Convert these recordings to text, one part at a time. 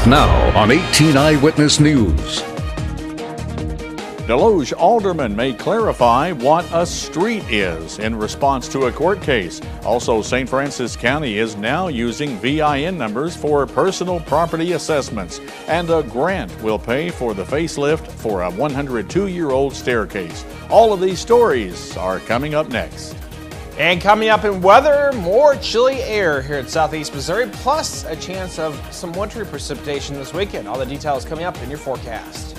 Now on 18 Eyewitness News. Deloge aldermen may clarify what a street is in response to a court case. Also, St. Francis County is now using VIN numbers for personal property assessments, and a grant will pay for the facelift for a 102-year-old staircase. All of these stories are coming up next. And coming up in weather, more chilly air here in southeast Missouri, plus a chance of some wintry precipitation this weekend. All the details coming up in your forecast.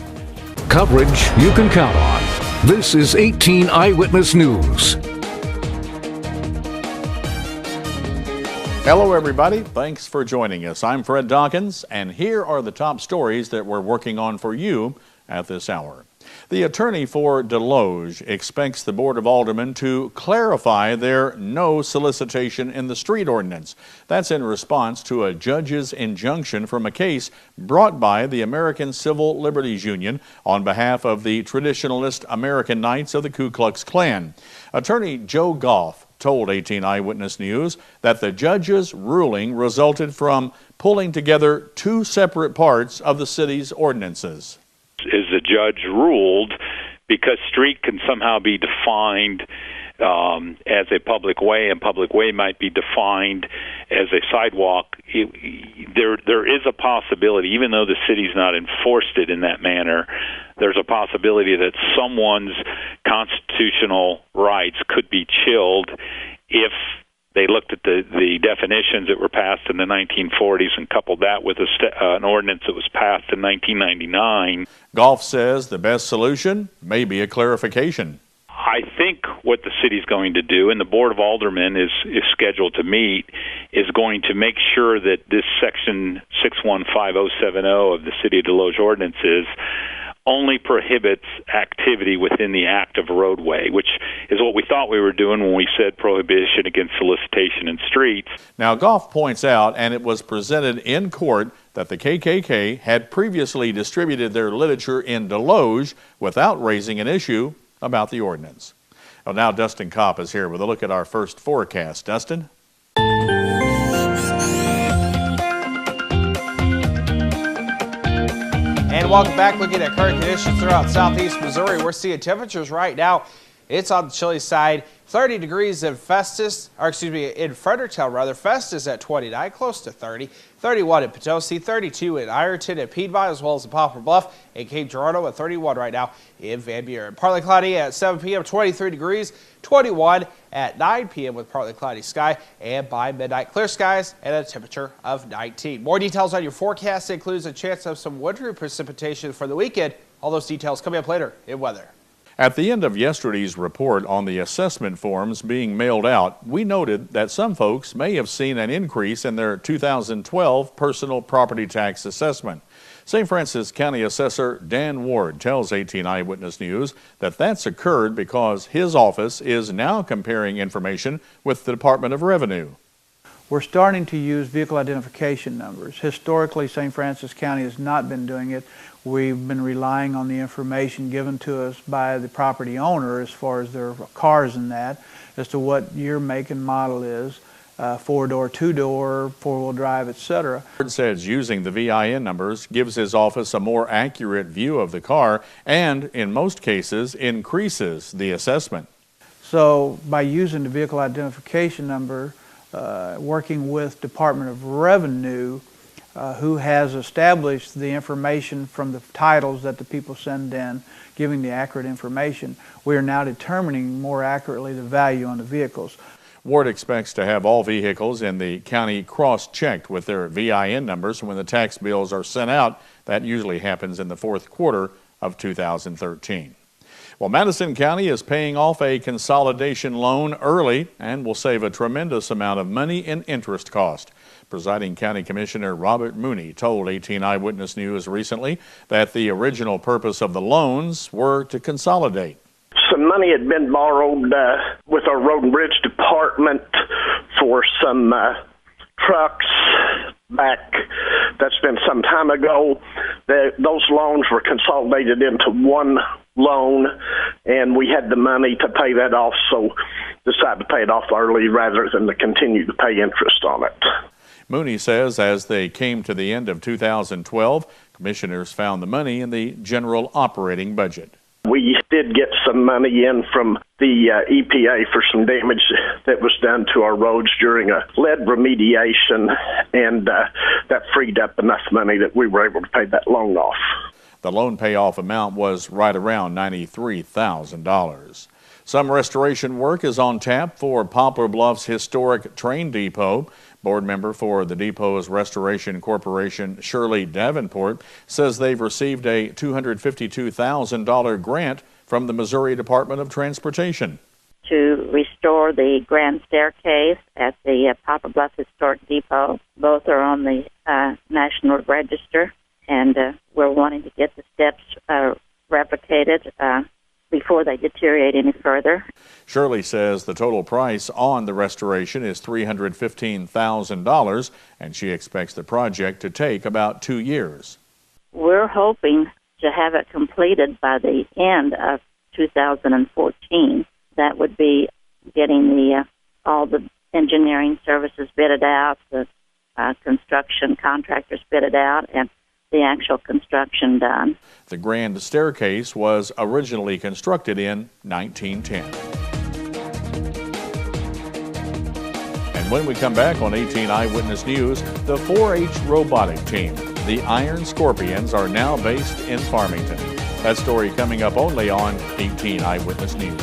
Coverage you can count on. This is 18 Eyewitness News. Hello, everybody. Thanks for joining us. I'm Fred Dawkins, and here are the top stories that we're working on for you at this hour. The attorney for Deloge expects the Board of Aldermen to clarify their no solicitation in the street ordinance. That's in response to a judge's injunction from a case brought by the American Civil Liberties Union on behalf of the traditionalist American Knights of the Ku Klux Klan. Attorney Joe Goff told 18 Eyewitness News that the judge's ruling resulted from pulling together two separate parts of the city's ordinances. Is the judge ruled because street can somehow be defined as a public way, and public way might be defined as a sidewalk. There is a possibility, even though the city's not enforced it in that manner, there's a possibility that someone's constitutional rights could be chilled if they looked at the definitions that were passed in the 1940s and coupled that with an ordinance that was passed in 1999. Goff says the best solution may be a clarification. I think what the city's going to do, and the Board of Aldermen is scheduled to meet, is going to make sure that this Section 615070 of the City of Deloge ordinances only prohibits activity within the active roadway, which is what we thought we were doing when we said prohibition against solicitation in streets. Now, Goff points out, and it was presented in court, that the KKK had previously distributed their literature in Deloge without raising an issue about the ordinance. Well, now Dustin Kopp is here with a look at our first forecast. Dustin? And welcome back. Looking at current conditions throughout southeast Missouri, we're seeing temperatures right now. It's on the chilly side. 30 degrees in in Fredericktown rather. Festus at 29, close to 30. 31 in Potosi, 32 in Ironton and Piedmont, as well as in Poplar Bluff and Cape Girardeau at 31 right now in Van Buren. Partly cloudy at 7 p.m., 23 degrees, 21 at 9 p.m. with partly cloudy sky, and by midnight clear skies and a temperature of 19. More details on your forecast includes a chance of some wintry precipitation for the weekend. All those details coming up later in weather. At the end of yesterday's report on the assessment forms being mailed out, we noted that some folks may have seen an increase in their 2012 personal property tax assessment. St. Francis County Assessor Dan Ward tells 18 Eyewitness News that that's occurred because his office is now comparing information with the Department of Revenue. We're starting to use vehicle identification numbers. Historically, St. Francis County has not been doing it. We've been relying on the information given to us by the property owner as far as their cars and that, as to what year, make, and model is, four-door, two-door, four-wheel drive, etc. Ward says using the VIN numbers gives his office a more accurate view of the car and, in most cases, increases the assessment. So by using the vehicle identification number, working with Department of Revenue, who has established the information from the titles that the people send in, giving the accurate information, we are now determining more accurately the value on the vehicles. Ward expects to have all vehicles in the county cross-checked with their VIN numbers when the tax bills are sent out. That usually happens in the fourth quarter of 2013. Well, Madison County is paying off a consolidation loan early and will save a tremendous amount of money in interest cost. Presiding County Commissioner Robert Mooney told 18 Eyewitness News recently that the original purpose of the loans were to consolidate. Some money had been borrowed with our Road and Bridge Department for some trucks back. That's been some time ago. Those loans were consolidated into one loan, and we had the money to pay that off, so decided to pay it off early rather than to continue to pay interest on it. Mooney says as they came to the end of 2012, commissioners found the money in the general operating budget. We did get some money in from the EPA for some damage that was done to our roads during a lead remediation, and that freed up enough money that we were able to pay that loan off. The loan payoff amount was right around $93,000. Some restoration work is on tap for Poplar Bluff's historic train depot. Board member for the depot's Restoration Corporation, Shirley Davenport, says they've received a $252,000 grant from the Missouri Department of Transportation to restore the grand staircase at the Poplar Bluff Historic Depot. Both are on the National Register, and we're wanting to get the steps replicated before they deteriorate any further. Shirley says the total price on the restoration is $315,000, and she expects the project to take about 2 years. We're hoping to have it completed by the end of 2014. That would be getting all the engineering services bidded out, the construction contractors bidded out, and the actual construction done. The grand staircase was originally constructed in 1910. And when we come back on 18 Eyewitness News, the 4-H robotic team, the Iron Scorpions, are now based in Farmington. That story coming up only on 18 Eyewitness News.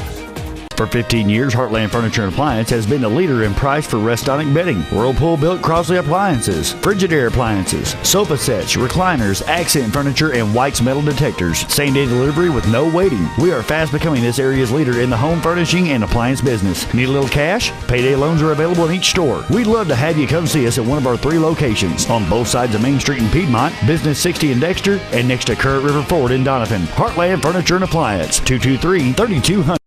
For 15 years, Heartland Furniture and Appliance has been the leader in price for Restonic bedding. Whirlpool built Crosley appliances, Frigidaire appliances, sofa sets, recliners, accent furniture, and White's metal detectors. Same-day delivery with no waiting. We are fast becoming this area's leader in the home furnishing and appliance business. Need a little cash? Payday loans are available in each store. We'd love to have you come see us at one of our 3 locations on both sides of Main Street in Piedmont, Business 60 in Dexter, and next to Current River Ford in Donovan. Heartland Furniture and Appliance, 223-3200.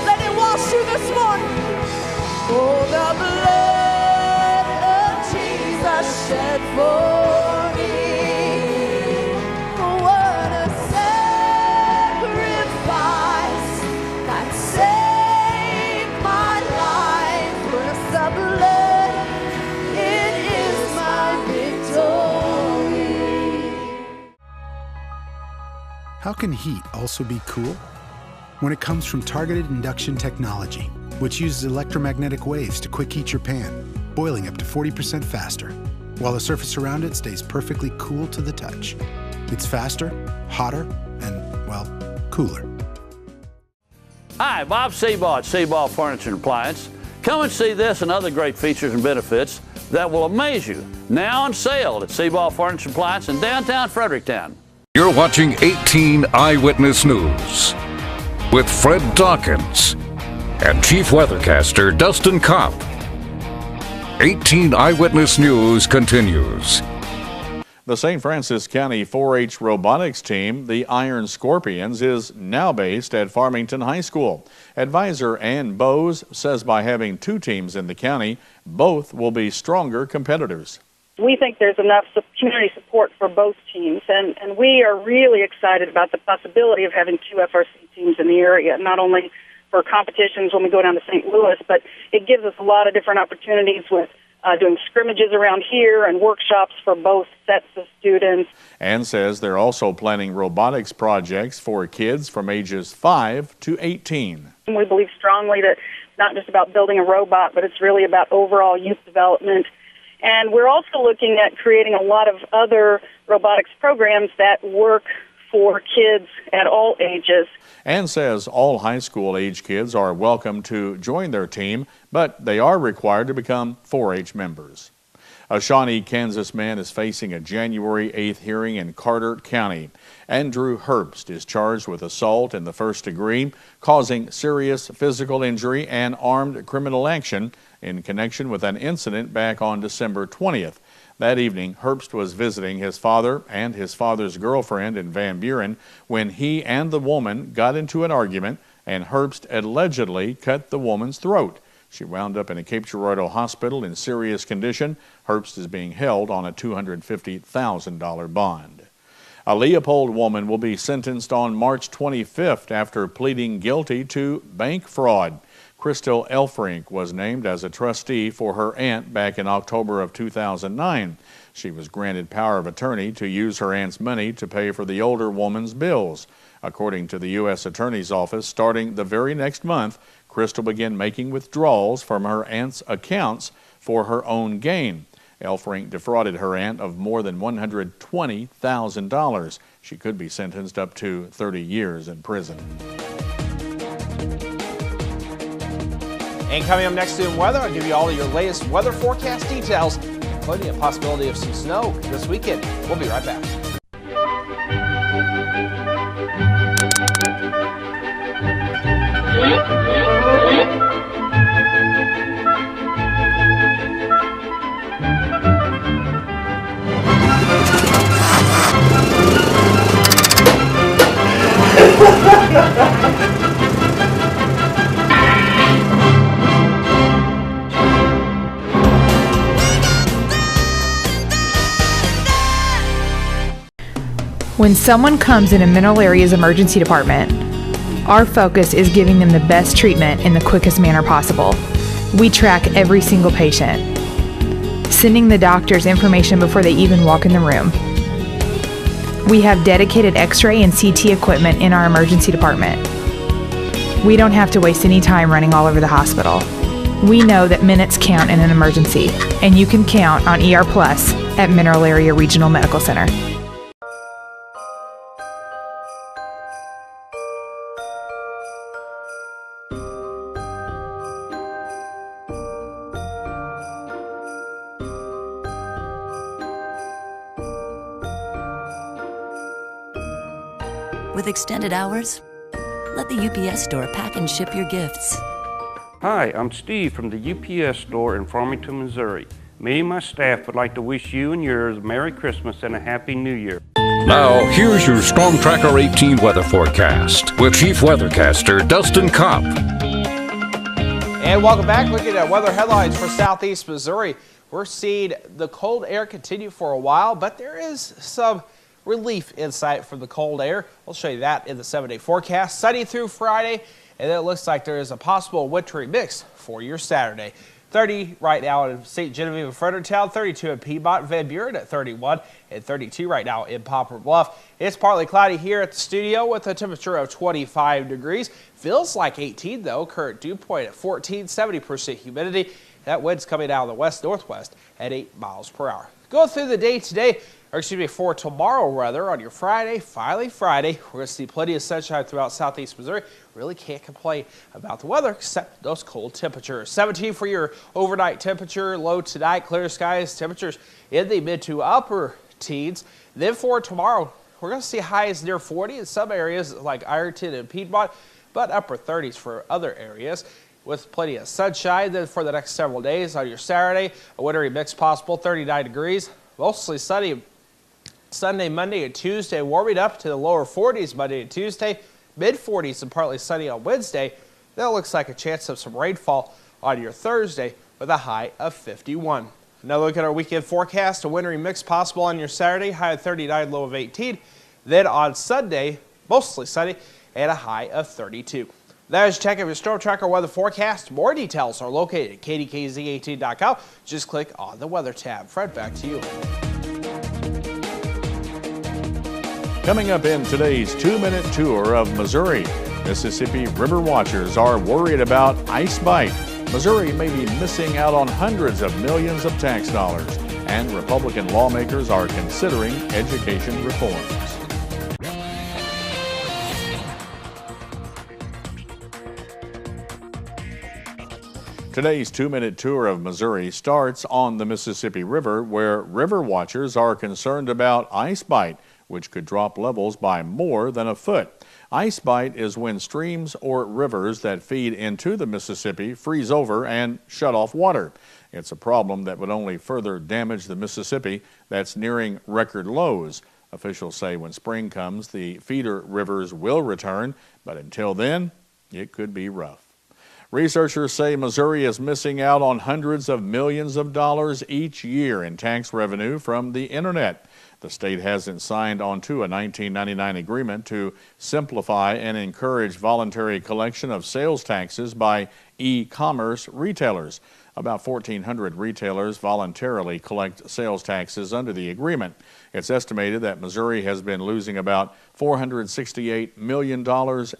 Let it wash you this morning. Oh, the blood of Jesus shed for me. What a sacrifice that saved my life. With the blood, it is my victory. How can heat also be cool? When it comes from targeted induction technology, which uses electromagnetic waves to quick heat your pan, boiling up to 40% faster, while the surface around it stays perfectly cool to the touch. It's faster, hotter, and, well, cooler. Hi, Bob Seabaugh at Seabaugh Furniture and Appliance. Come and see this and other great features and benefits that will amaze you. Now on sale at Seabaugh Furniture and Appliance in downtown Fredericktown. You're watching 18 Eyewitness News with Fred Dawkins and Chief Weathercaster Dustin Kopp. 18 Eyewitness News continues. The St. Francis County 4-H robotics team, the Iron Scorpions, is now based at Farmington High School. Advisor Ann Bowes says by having 2 teams in the county, both will be stronger competitors. We think there's enough community support for both teams, and we are really excited about the possibility of having 2 FRC teams in the area, not only for competitions when we go down to St. Louis, but it gives us a lot of different opportunities with doing scrimmages around here and workshops for both sets of students. Ann says they're also planning robotics projects for kids from ages 5 to 18. We believe strongly that it's not just about building a robot, but it's really about overall youth development. And we're also looking at creating a lot of other robotics programs that work for kids at all ages. Ann says all high school age kids are welcome to join their team, but they are required to become 4-H members. A Shawnee, Kansas man is facing a January 8th hearing in Carter County. Andrew Herbst is charged with assault in the first degree, causing serious physical injury and armed criminal action in connection with an incident back on December 20th. That evening, Herbst was visiting his father and his father's girlfriend in Van Buren when he and the woman got into an argument, and Herbst allegedly cut the woman's throat. She wound up in a Cape Girardeau hospital in serious condition. Herbst is being held on a $250,000 bond. A Leopold woman will be sentenced on March 25th after pleading guilty to bank fraud. Crystal Elfrink was named as a trustee for her aunt back in October of 2009. She was granted power of attorney to use her aunt's money to pay for the older woman's bills. According to the U.S. Attorney's Office, starting the very next month, Crystal began making withdrawals from her aunt's accounts for her own gain. Elfrink defrauded her aunt of more than $120,000. She could be sentenced up to 30 years in prison. And coming up next in weather, I'll give you all of your latest weather forecast details, including a possibility of some snow this weekend. We'll be right back. When someone comes in a Mineral Area's emergency department, our focus is giving them the best treatment in the quickest manner possible. We track every single patient, sending the doctors information before they even walk in the room. We have dedicated X-ray and CT equipment in our emergency department. We don't have to waste any time running all over the hospital. We know that minutes count in an emergency, and you can count on ER Plus at Mineral Area Regional Medical Center. With extended hours, let the UPS store pack and ship your gifts. Hi, I'm Steve from the UPS store in Farmington, Missouri. Me and my staff would like to wish you and yours a Merry Christmas and a Happy New Year. Now, here's your Storm Tracker 18 weather forecast with Chief Weathercaster Dustin Kopp. And welcome back. Looking at weather headlines for southeast Missouri. We're seeing the cold air continue for a while, but there is some relief in sight from the cold air. We'll show you that in the 7-day forecast. Sunny through Friday, and it looks like there is a possible wintry mix for your Saturday. 30 right now in St. Genevieve and Fredericktown, 32 in Piedmont, Van Buren at 31, and 32 right now in Poplar Bluff. It's partly cloudy here at the studio with a temperature of 25 degrees. Feels like 18 though. Current dew point at 14, 70% humidity. That wind's coming out of the west-northwest at 8 miles per hour. Going through the day today, for tomorrow rather, on your Friday, finally Friday, we're going to see plenty of sunshine throughout southeast Missouri. Really can't complain about the weather except those cold temperatures. 17 for your overnight temperature, low tonight, clear skies, temperatures in the mid to upper teens. Then for tomorrow, we're going to see highs near 40 in some areas like Ironton and Piedmont, but upper 30s for other areas with plenty of sunshine. Then for the next several days on your Saturday, a wintry mix possible, 39 degrees, mostly sunny Sunday, Monday, and Tuesday, warming up to the lower 40s Monday and Tuesday, mid-40s and partly sunny on Wednesday. That looks like a chance of some rainfall on your Thursday with a high of 51. Another look at our weekend forecast, a wintry mix possible on your Saturday, high of 39, low of 18. Then on Sunday, mostly sunny and a high of 32. That is a check of your Storm Tracker weather forecast. More details are located at KDKZ18.com. Just click on the weather tab. Fred, back to you. Coming up in today's 2-minute tour of Missouri, Mississippi River watchers are worried about ice bite. Missouri may be missing out on hundreds of millions of tax dollars, and Republican lawmakers are considering education reforms. Today's 2-minute tour of Missouri starts on the Mississippi River, where river watchers are concerned about ice bite, which could drop levels by more than a foot. Ice bite is when streams or rivers that feed into the Mississippi freeze over and shut off water. It's a problem that would only further damage the Mississippi that's nearing record lows. Officials say when spring comes, the feeder rivers will return, but until then, it could be rough. Researchers say Missouri is missing out on hundreds of millions of dollars each year in tax revenue from the internet. The state hasn't signed onto a 1999 agreement to simplify and encourage voluntary collection of sales taxes by e-commerce retailers. About 1,400 retailers voluntarily collect sales taxes under the agreement. It's estimated that Missouri has been losing about $468 million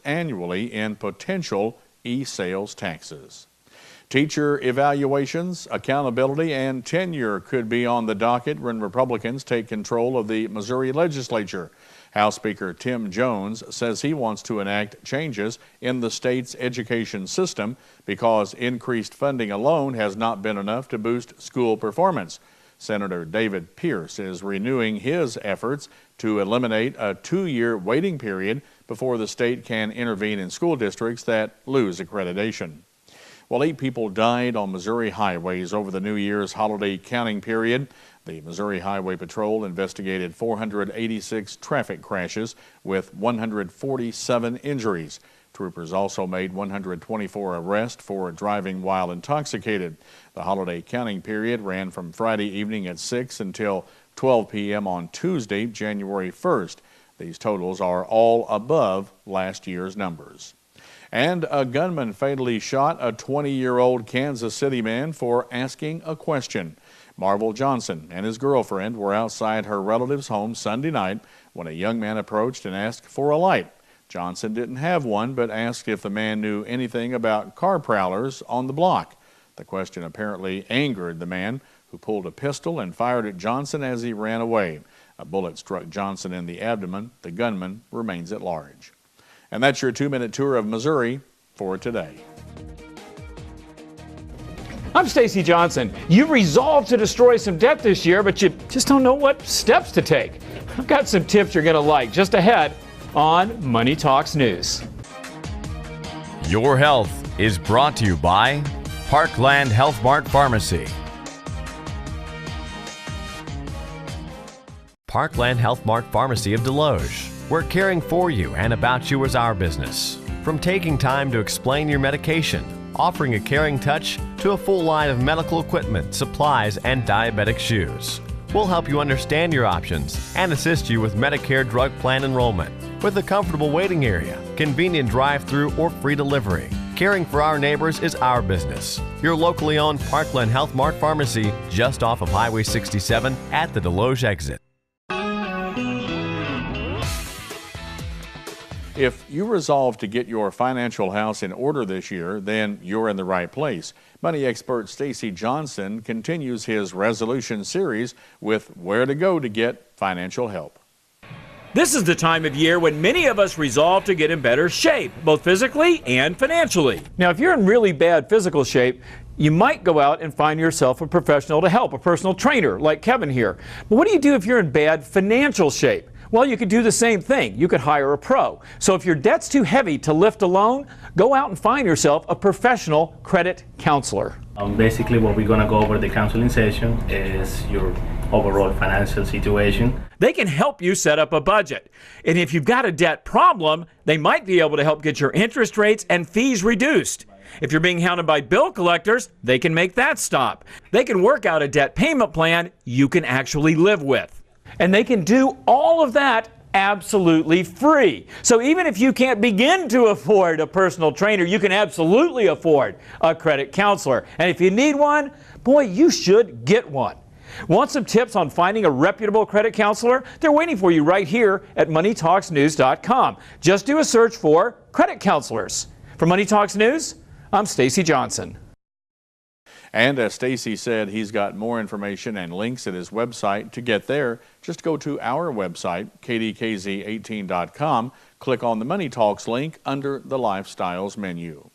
annually in potential e-sales taxes. Teacher evaluations, accountability, and tenure could be on the docket when Republicans take control of the Missouri legislature. House Speaker Tim Jones says he wants to enact changes in the state's education system because increased funding alone has not been enough to boost school performance. Senator David Pierce is renewing his efforts to eliminate a 2-year waiting period before the state can intervene in school districts that lose accreditation. Well, 8 people died on Missouri highways over the New Year's holiday counting period. The Missouri Highway Patrol investigated 486 traffic crashes with 147 injuries. Troopers also made 124 arrests for driving while intoxicated. The holiday counting period ran from Friday evening at 6 until 12 p.m. on Tuesday, January 1st. These totals are all above last year's numbers. And a gunman fatally shot a 20-year-old Kansas City man for asking a question. Marvel Johnson and his girlfriend were outside her relative's home Sunday night when a young man approached and asked for a light. Johnson didn't have one, but asked if the man knew anything about car prowlers on the block. The question apparently angered the man, who pulled a pistol and fired at Johnson as he ran away. A bullet struck Johnson in the abdomen. The gunman remains at large. And that's your 2-minute tour of Missouri for today. I'm Stacy Johnson. You resolved to destroy some debt this year, but you just don't know what steps to take. I've got some tips you're going to like just ahead on Money Talks News. Your health is brought to you by Parkland Health Mart Pharmacy. Parkland Health Mart Pharmacy of Deloge. We're caring for you and about you is our business. From taking time to explain your medication, offering a caring touch, to a full line of medical equipment, supplies, and diabetic shoes. We'll help you understand your options and assist you with Medicare drug plan enrollment. With a comfortable waiting area, convenient drive-through, or free delivery, caring for our neighbors is our business. Your locally owned Parkland Health Mart Pharmacy, just off of Highway 67 at the Deloge exit. If you resolve to get your financial house in order this year, then you're in the right place. Money expert Stacy Johnson continues his resolution series with where to go to get financial help. This is the time of year when many of us resolve to get in better shape, both physically and financially. Now, if you're in really bad physical shape, you might go out and find yourself a professional to help, a personal trainer like Kevin here. But what do you do if you're in bad financial shape? Well, you could do the same thing. You could hire a pro. So if your debt's too heavy to lift alone, go out and find yourself a professional credit counselor. Basically, what we're going to go over the counseling session is your overall financial situation. They can help you set up a budget. And if you've got a debt problem, they might be able to help get your interest rates and fees reduced. If you're being hounded by bill collectors, they can make that stop. They can work out a debt payment plan you can actually live with. And they can do all of that absolutely free. So even if you can't begin to afford a personal trainer, you can absolutely afford a credit counselor. And if you need one, boy, you should get one. Want some tips on finding a reputable credit counselor? They're waiting for you right here at MoneyTalksNews.com. Just do a search for credit counselors. For Money Talks News, I'm Stacy Johnson. And as Stacy said, he's got more information and links at his website. To get there, just go to our website, KDKZ18.com, click on the Money Talks link under the Lifestyles menu.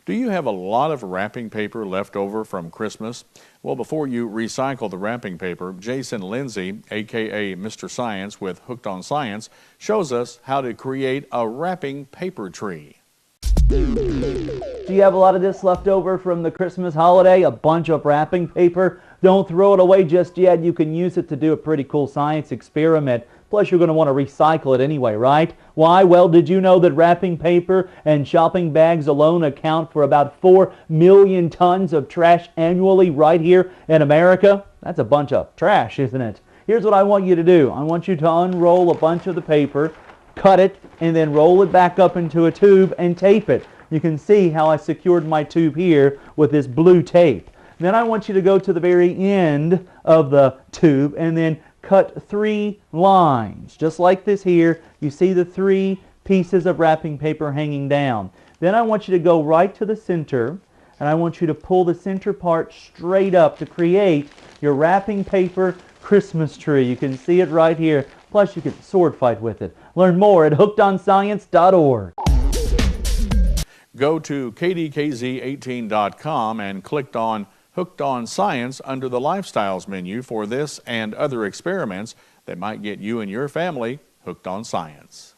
Do you have a lot of wrapping paper left over from Christmas? Well, before you recycle the wrapping paper, Jason Lindsay, aka Mr. Science with Hooked on Science, shows us how to create a wrapping paper tree. Do you have a lot of this left over from the Christmas holiday? A bunch of wrapping paper? Don't throw it away just yet. You can use it to do a pretty cool science experiment. Plus, you're going to want to recycle it anyway, right? Why? Well, did you know that wrapping paper and shopping bags alone account for about 4 million tons of trash annually right here in America? That's a bunch of trash, isn't it? Here's what I want you to do. I want you to unroll a bunch of the paper, cut it, and then roll it back up into a tube and tape it. You can see how I secured my tube here with this blue tape. Then I want you to go to the very end of the tube and then cut 3 lines. Just like this here, you see the 3 pieces of wrapping paper hanging down. Then I want you to go right to the center, and I want you to pull the center part straight up to create your wrapping paper Christmas tree. You can see it right here. Plus, you can sword fight with it. Learn more at hookedonscience.org. Go to KDKZ18.com and click on Hooked on Science under the Lifestyles menu for this and other experiments that might get you and your family hooked on science.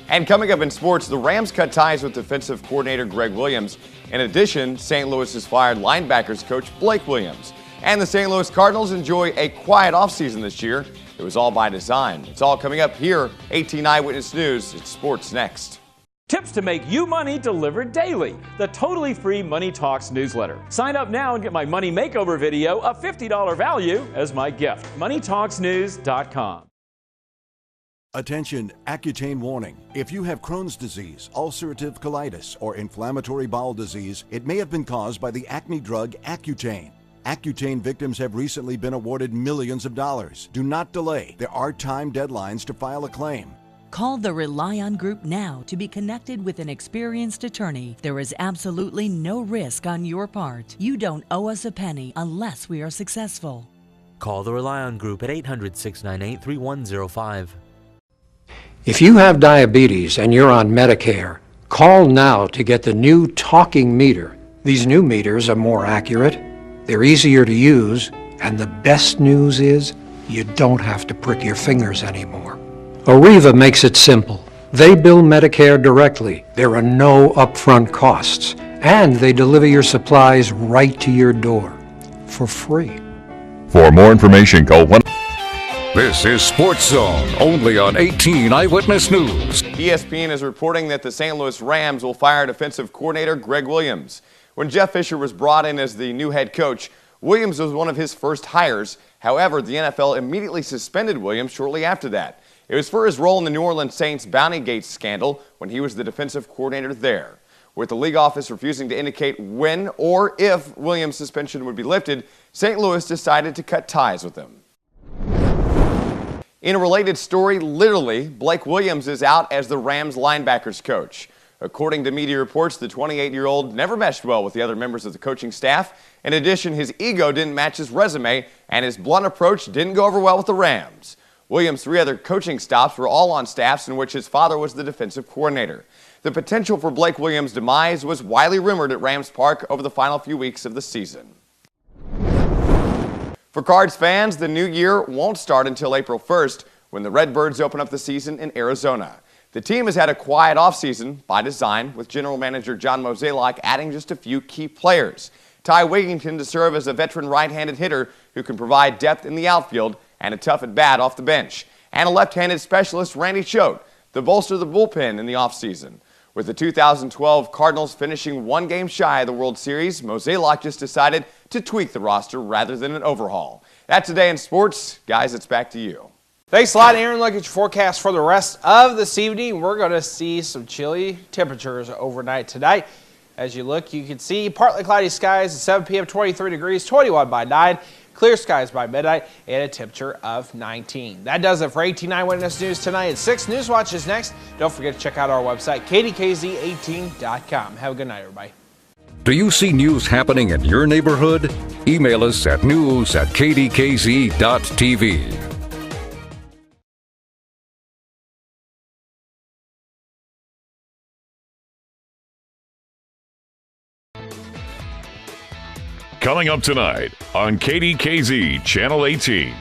And coming up in sports, the Rams cut ties with defensive coordinator Greg Williams. In addition, St. Louis has fired linebackers coach Blake Williams. And the St. Louis Cardinals enjoy a quiet offseason this year. It was all by design. It's all coming up here. 18 Eyewitness News. It's sports next. Tips to make you money delivered daily. The totally free Money Talks newsletter. Sign up now and get my money makeover video, a $50 value, as my gift. MoneyTalksNews.com. Attention, Accutane warning. If you have Crohn's disease, ulcerative colitis, or inflammatory bowel disease, it may have been caused by the acne drug Accutane. Accutane victims have recently been awarded millions of dollars. Do not delay. There are time deadlines to file a claim. Call the Rely On Group now to be connected with an experienced attorney. There is absolutely no risk on your part. You don't owe us a penny unless we are successful. Call the Rely On Group at 800-698-3105. If you have diabetes and you're on Medicare, call now to get the new talking meter. These new meters are more accurate, they're easier to use, and the best news is you don't have to prick your fingers anymore. Arriva makes it simple. They bill Medicare directly. There are no upfront costs. And they deliver your supplies right to your door for free. For more information, call 1. This is Sports Zone, only on 18 Eyewitness News. ESPN is reporting that the St. Louis Rams will fire defensive coordinator Greg Williams. When Jeff Fisher was brought in as the new head coach, Williams was one of his first hires. However, the NFL immediately suspended Williams shortly after that. It was for his role in the New Orleans Saints Bountygate scandal when he was the defensive coordinator there. With the league office refusing to indicate when or if Williams' suspension would be lifted, St. Louis decided to cut ties with him. In a related story, literally, Blake Williams is out as the Rams linebackers coach. According to media reports, the 28-year-old never meshed well with the other members of the coaching staff. In addition, his ego didn't match his resume, and his blunt approach didn't go over well with the Rams. Williams' 3 other coaching stops were all on staffs in which his father was the defensive coordinator. The potential for Blake Williams' demise was widely rumored at Rams Park over the final few weeks of the season. For Cards fans, the new year won't start until April 1st when the Redbirds open up the season in Arizona. The team has had a quiet offseason by design, with general manager John Mozeliak adding just a few key players. Ty Wigington to serve as a veteran right-handed hitter who can provide depth in the outfield and a tough at-bat off the bench. And a left-handed specialist, Randy Choate, to bolster the bullpen in the offseason. With the 2012 Cardinals finishing 1 game shy of the World Series, Mozeliak just decided to tweak the roster rather than an overhaul. That's Today in Sports. Guys, it's back to you. Thanks a lot, Aaron. Look at your forecast for the rest of this evening. We're going to see some chilly temperatures overnight tonight. As you look, you can see partly cloudy skies at 7 p.m., 23 degrees, 21 by 9. Clear skies by midnight, and a temperature of 19. That does it for 18 Eyewitness News tonight at 6. Newswatch is next. Don't forget to check out our website, KDKZ18.com. Have a good night, everybody. Do you see news happening in your neighborhood? Email us at news@kdkz.tv. Coming up tonight on KDKZ Channel 18.